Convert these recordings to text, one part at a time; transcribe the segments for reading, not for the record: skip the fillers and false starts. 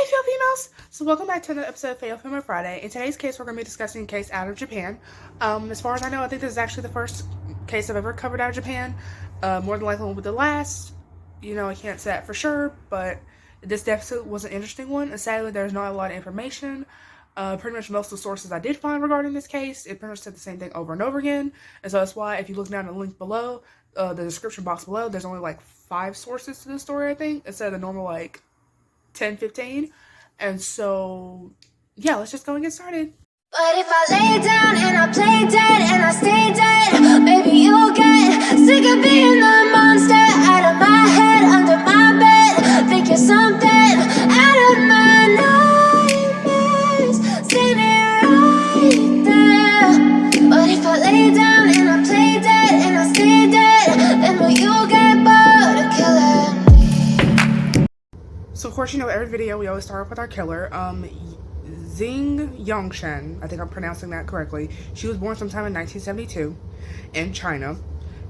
Hey Filipinos! So welcome back to another episode of Fatal Film Friday. In today's case, we're going to be discussing a case out of Japan. As far as I know, I think this is actually the first case I've ever covered out of Japan. More than likely will be the last. You know, I can't say that for sure, but this definitely was an interesting one. And sadly, there's not a lot of information. Pretty much most of the sources I did find regarding this case, it pretty much said the same thing over and over again. And so that's why if you look down the link below, the description box below, there's only like 5 sources to the story, I think, instead of the normal like 10, 15. And so, yeah, let's just go and get started. But if I lay down and I play dead and I stay dead, maybe you'll get sick of being the monster out of my head, under my bed. Think you're something out of my nightmares. See me right there. But if I lay down and I play dead and I stay dead, then will you get bored of killing me? So, of course, you know, every video we always start off with our killer. Zheng Yougshan, I think I'm pronouncing that correctly. She was born sometime in 1972 in China.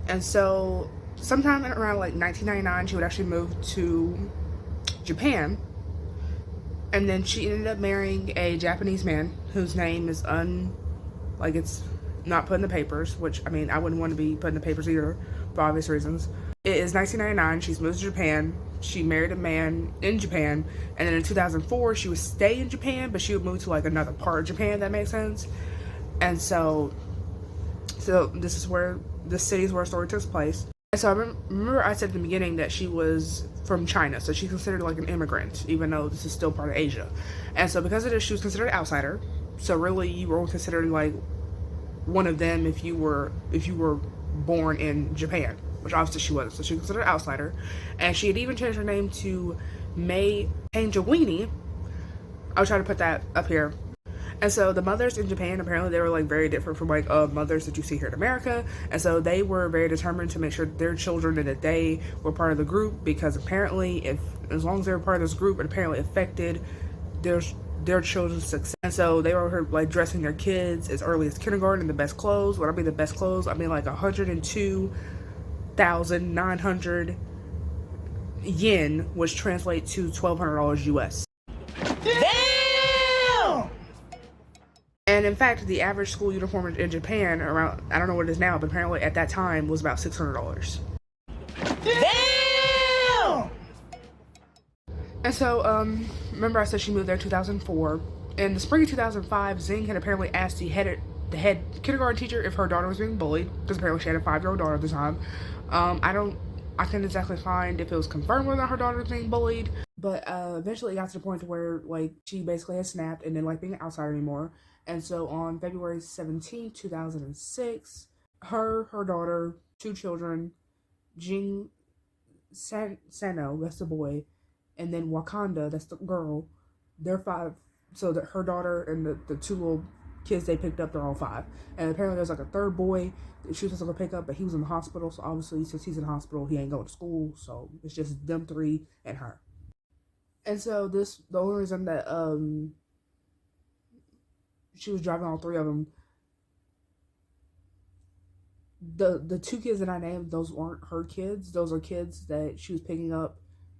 And so, sometime around like 1999, she would actually move to Japan. And then she ended up marrying a Japanese man whose name is it's not put in the papers, which, I mean, I wouldn't want to be put in the papers either, for obvious reasons. It is 1999, she's moved to Japan, she married a man in Japan, and then in 2004, she would stay in Japan, but she would move to, like, another part of Japan, if that makes sense. And so this city is where the story takes place. And so I remember I said at the beginning that she was from China, so she's considered, like, an immigrant, even though this is still part of Asia. And so because of this, she was considered an outsider, so really, you were considered, like, one of them if you were born in Japan, which obviously she wasn't. So she was considered an outsider, and she had even changed her name to May Panjawini. I'll try to put that up here. And so the mothers in Japan, apparently they were like very different from like mothers that you see here in America, and so they were very determined to make sure their children and that they were part of the group, because apparently as long as they were part of this group, it apparently affected their children's success. And so they were like dressing their kids as early as kindergarten in the best clothes. When I mean the best clothes, I mean like 102,900 yen, which translates to $1,200 US. Damn! And in fact, the average school uniform in Japan, around, I don't know what it is now, but apparently at that time was about $600. Damn! And so, remember I said she moved there in 2004. In the spring of 2005, Zheng had apparently asked the head kindergarten teacher if her daughter was being bullied, because apparently she had a 5-year-old daughter at the time. I couldn't exactly find if it was confirmed whether her daughter was being bullied, but eventually it got to the point where like she basically had snapped and didn't like being an outsider anymore. And so on February 17, 2006, her daughter, 2 children, Jing Sano, that's the boy, and then Wakanda, that's the girl, they're 5. So that her daughter and the 2 little kids they picked up, they're all 5. And apparently there's like a 3rd boy that she was supposed to pick up, but he was in the hospital. So obviously, since he's in the hospital, he ain't going to school. So it's just them 3 and her. And so the only reason that she was driving all 3 of them, the 2 kids that I named, those weren't her kids. Those are kids that she was picking up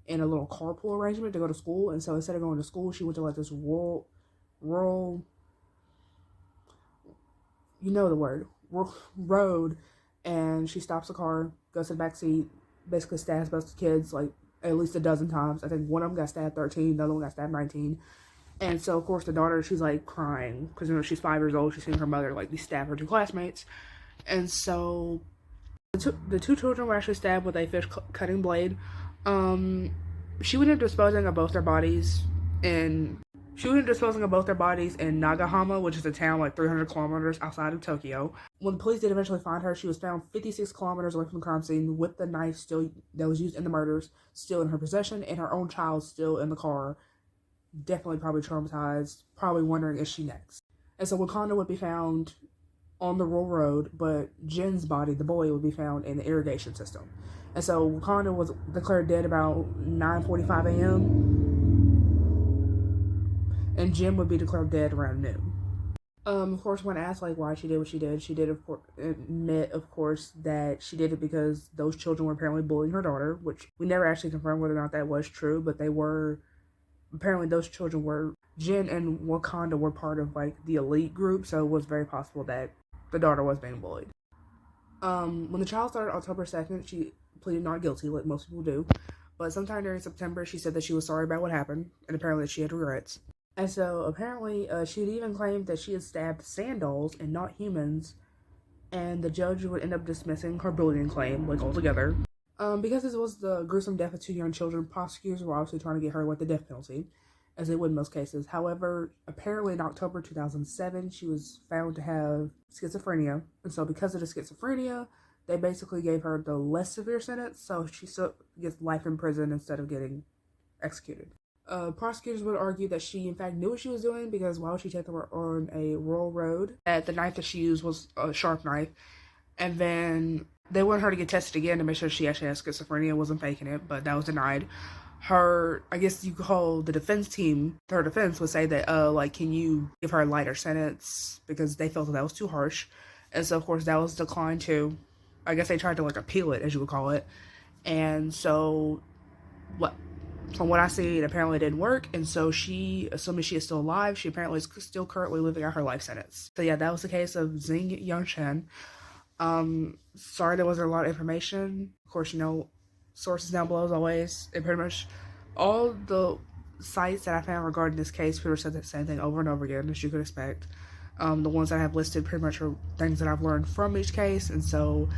in a little carpool arrangement to go to school. And so instead of going to school, she went to like this rural, you know the word, road, and she stops the car, goes to the back seat, basically stabs both the kids like at least a dozen times. I think one of them got stabbed 13, the other one got stabbed 19. And so of course the daughter, she's like crying because you know she's 5 years old. She's seeing her mother like stab her 2 classmates. And so the 2 children were actually stabbed with a fish cutting blade. She ended up disposing of both their bodies in Nagahama, which is a town like 300 kilometers outside of Tokyo. When the police did eventually find her, she was found 56 kilometers away from the crime scene with the knife still that was used in the murders still in her possession, and her own child still in the car, definitely probably traumatized, probably wondering, is she next? And so Wakanda would be found on the rural road, but Jin's body, the boy, would be found in the irrigation system. And so Wakanda was declared dead about 9:45 a.m. and Jin would be declared dead around noon. Of course, when asked like why she did what she did of course admit, of course, that she did it because those children were apparently bullying her daughter, which we never actually confirmed whether or not that was true, but they were apparently those children were, Jin and Wakanda were part of like the elite group, so it was very possible that the daughter was being bullied. When the trial started October 2nd, she pleaded not guilty, like most people do. But sometime during September, she said that she was sorry about what happened, and apparently she had regrets. And so apparently she had even claimed that she had stabbed sand dolls and not humans, and the judge would end up dismissing her bullying claim, like, altogether. Because this was the gruesome death of 2 young children, prosecutors were obviously trying to get her with the death penalty, as they would in most cases. However, apparently in October 2007, she was found to have schizophrenia, and so because of the schizophrenia, they basically gave her the less severe sentence, so she still gets life in prison instead of getting executed. Prosecutors would argue that she in fact knew what she was doing, because why would she take them on a rural road? That the knife that she used was a sharp knife, and then they wanted her to get tested again to make sure she actually had schizophrenia and wasn't faking it, but that was denied. Her, I guess you could call the defense team, her defense would say that, like, can you give her a lighter sentence, because they felt that was too harsh. And so, of course, that was declined too. I guess they tried to, like, appeal it, as you would call it. And so, from what I see, it apparently didn't work. And so she, assuming she is still alive, she apparently is still currently living out her life sentence. So yeah, that was the case of Zheng Yougshan. Sorry there wasn't a lot of information. Of course, you know, sources down below as always. And pretty much all the sites that I found regarding this case pretty much said the same thing over and over again, as you could expect. The ones that I have listed pretty much are things that I've learned from each case, and so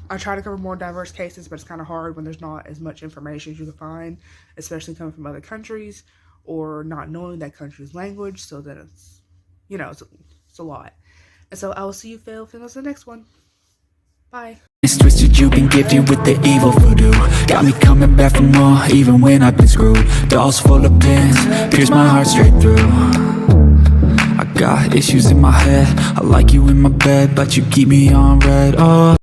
I try to cover more diverse cases, but it's kind of hard when there's not as much information as you can find, especially coming from other countries or not knowing that country's language. So then it's, you know, it's a lot. And so I will see you fellas in the next one. Bye. It's twisted, you've been gifted with the evil voodoo. Got me coming back for more, even when I've been screwed. Dolls full of pins, pierce my heart straight through. I got issues in my head, I like you in my bed, but you keep me on red. Oh.